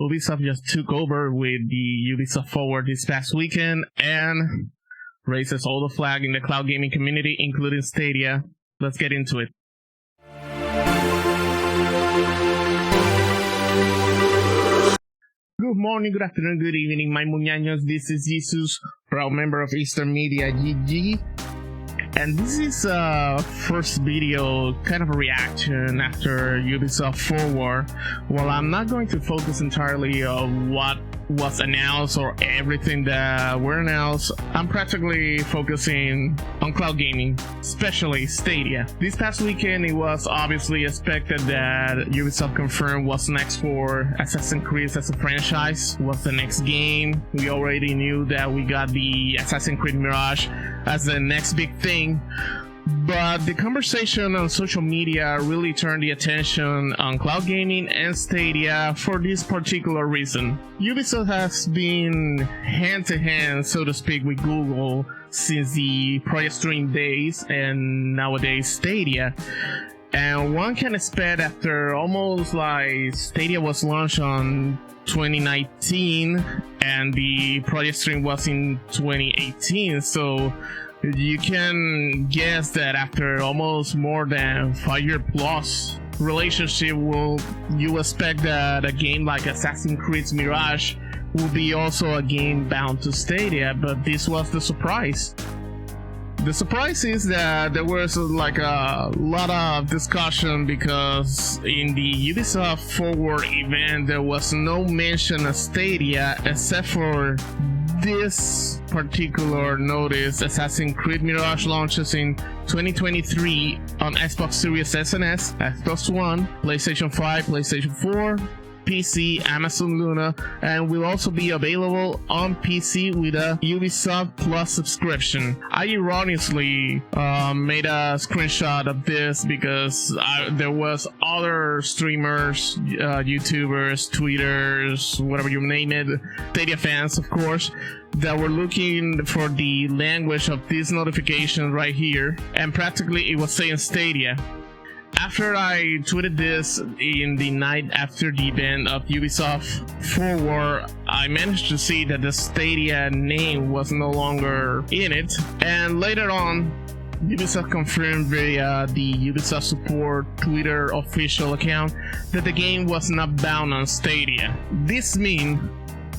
Ubisoft just took over with the Ubisoft Forward this past weekend and raises all the flag in the cloud gaming community, including Stadia. Let's get into it. Good morning, good afternoon, good evening, my muñaños. This is Jesus, proud member of Eastern Media GG. And this is first video, kind of a reaction after Ubisoft Forward. Well, I'm not going to focus entirely on what was announced or everything that were announced. I'm practically focusing on cloud gaming, especially Stadia. This past weekend, it was obviously expected that Ubisoft confirmed what's next for Assassin's Creed as a franchise, what's the next game. We already knew that we got the Assassin's Creed Mirage as the next big thing. But the conversation on social media really turned the attention on cloud gaming and Stadia for this particular reason. Ubisoft has been hand-to-hand, so to speak, with Google since the Project Stream days and nowadays Stadia. And one can expect after almost like Stadia was launched on 2019 and the Project Stream was in 2018, so you can guess that after almost more than 5-year plus relationship, you expect that a game like Assassin's Creed Mirage will be also a game bound to Stadia, but this was the surprise. The surprise is that there was like a lot of discussion because in the Ubisoft Forward event there was no mention of Stadia except for this particular notice. Assassin's Creed Mirage launches in 2023 on Xbox Series S and X, Xbox One, PlayStation 5, PlayStation 4, PC, Amazon Luna, and will also be available on PC with a Ubisoft Plus subscription. I erroneously made a screenshot of this because there was other streamers, YouTubers, Tweeters, whatever you name it, Stadia fans of course, that were looking for the language of this notification right here, and practically it was saying Stadia. After I tweeted this in the night after the event of Ubisoft Forward, I managed to see that the Stadia name was no longer in it, and later on Ubisoft confirmed via the Ubisoft support Twitter official account that the game was not bound on Stadia. This means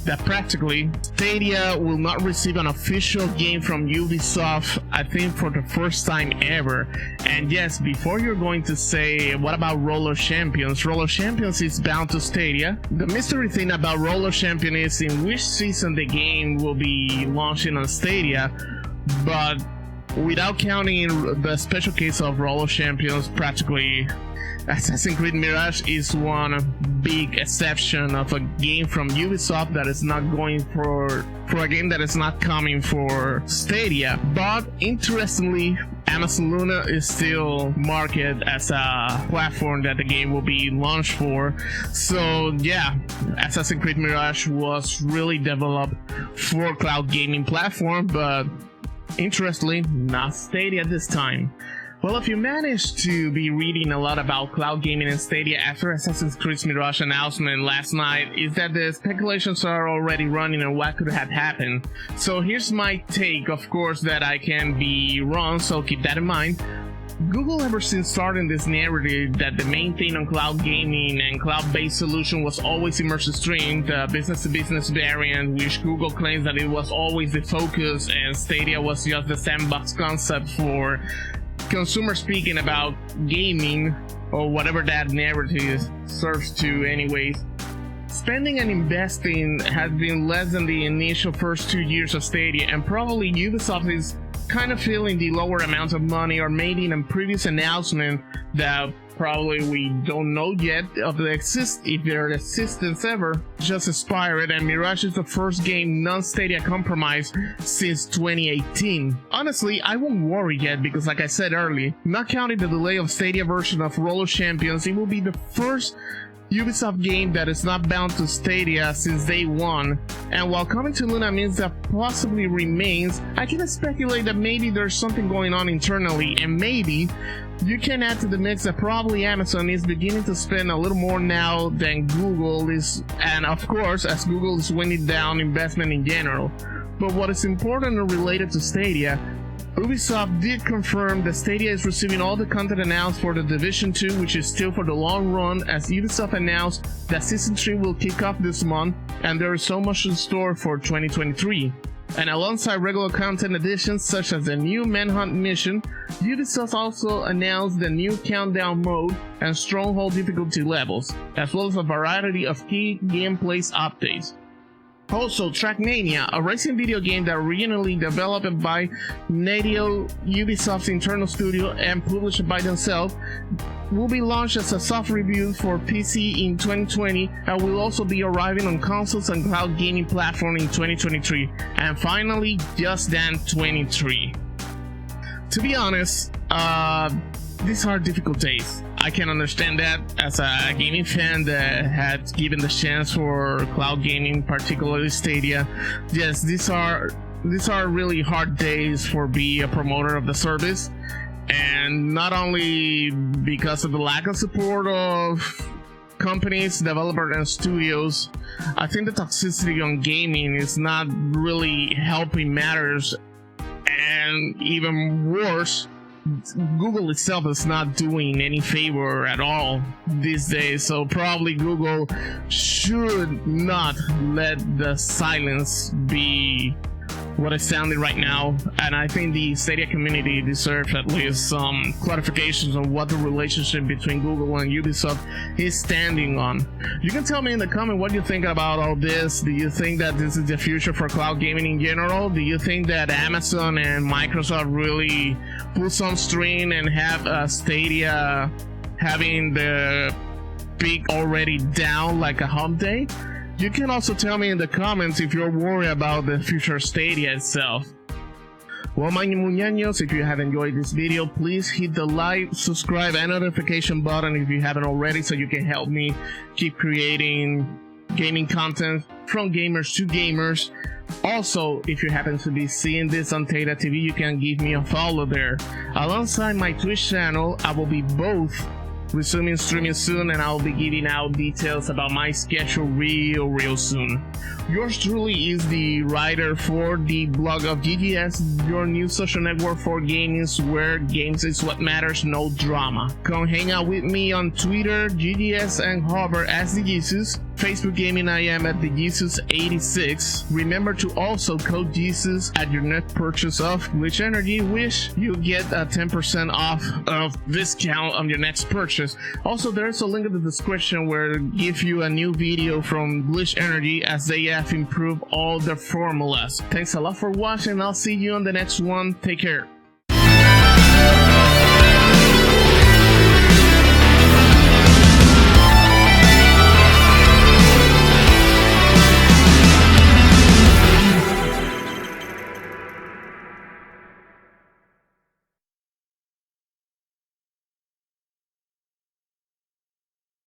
that practically Stadia will not receive an official game from Ubisoft, I think for the first time ever. And yes, before you're going to say, what about Roller Champions? Roller Champions is bound to Stadia. The mystery thing about Roller Champion is in which season the game will be launching on Stadia, but without counting the special case of Roller Champions, practically Assassin's Creed Mirage is one big exception of a game from Ubisoft that is not going for a game that is not coming for Stadia. But interestingly, Amazon Luna is still marketed as a platform that the game will be launched for. So yeah, Assassin's Creed Mirage was really developed for cloud gaming platform, but interestingly, not Stadia this time. Well, if you managed to be reading a lot about cloud gaming and Stadia after Assassin's Creed Mirage announcement last night, is that the speculations are already running on what could have happened. So here's my take, of course, that I can be wrong, so keep that in mind. Google, ever since starting this narrative that the main thing on cloud gaming and cloud-based solution was always immersive stream, the business-to-business variant, which Google claims that it was always the focus and Stadia was just the sandbox concept for consumer speaking about gaming, or whatever that narrative serves to anyways. Spending and investing has been less than the initial first 2 years of Stadia, and probably Ubisoft is kind of feeling the lower amount of money, or maybe in a previous announcement that probably we don't know yet of the if their existence ever just expired, and Mirage is the first game non-Stadia compromised since 2018. Honestly, I won't worry yet because, like I said earlier, not counting the delay of Stadia version of Roller Champions, it will be the first Ubisoft game that is not bound to Stadia since day one, and while coming to Luna means that possibly remains, I can speculate that maybe there's something going on internally, and maybe you can add to the mix that probably Amazon is beginning to spend a little more now than Google is, and of course as Google is winding down investment in general. But what is important and related to Stadia, Ubisoft did confirm that Stadia is receiving all the content announced for The Division 2, which is still for the long run, as Ubisoft announced that Season 3 will kick off this month, and there is so much in store for 2023. And alongside regular content additions such as the new Manhunt mission, Ubisoft also announced the new Countdown mode and Stronghold difficulty levels, as well as a variety of key gameplay updates. Also, Trackmania, a racing video game that originally developed by Natio, Ubisoft's internal studio, and published by themselves, will be launched as a soft review for PC in 2020 and will also be arriving on consoles and cloud gaming platforms in 2023. And finally, Just Dance 23. To be honest, these are difficult days. I can understand that as a gaming fan that had given the chance for cloud gaming, particularly Stadia. Yes, these are really hard days for being a promoter of the service, and not only because of the lack of support of companies, developers, and studios. I think the toxicity on gaming is not really helping matters, and even worse, Google itself is not doing any favor at all these days, so probably Google should not let the silence be what is sounding right now, and I think the Stadia community deserves at least some clarifications on what the relationship between Google and Ubisoft is standing on. You can tell me in the comment what you think about all this. Do you think that this is the future for cloud gaming in general? Do you think that Amazon and Microsoft really pull some string and have Stadia having the peak already down like a hump day? You can also tell me in the comments if you're worried about the future Stadia itself. Well, my muñeños, if you have enjoyed this video, please hit the like, subscribe, and notification button if you haven't already, so you can help me keep creating gaming content from gamers to gamers. Also, if you happen to be seeing this on Theta TV, you can give me a follow there. Alongside my Twitch channel, I will be both resuming streaming soon, and I'll be giving out details about my schedule real soon. Yours truly is the writer for the blog of GGS, your new social network for gaming, where games is what matters, no drama. Come hang out with me on Twitter, GGS, and Hover as the Jesus. Facebook Gaming, I am at the Jesus86. Remember to also code Jesus at your next purchase of Glitch Energy, which you get a 10% off of discount on your next purchase. Also, there's a link in the description where it gives you a new video from Glitch Energy as they have improved all their formulas. Thanks a lot for watching, and I'll see you on the next one. Take care.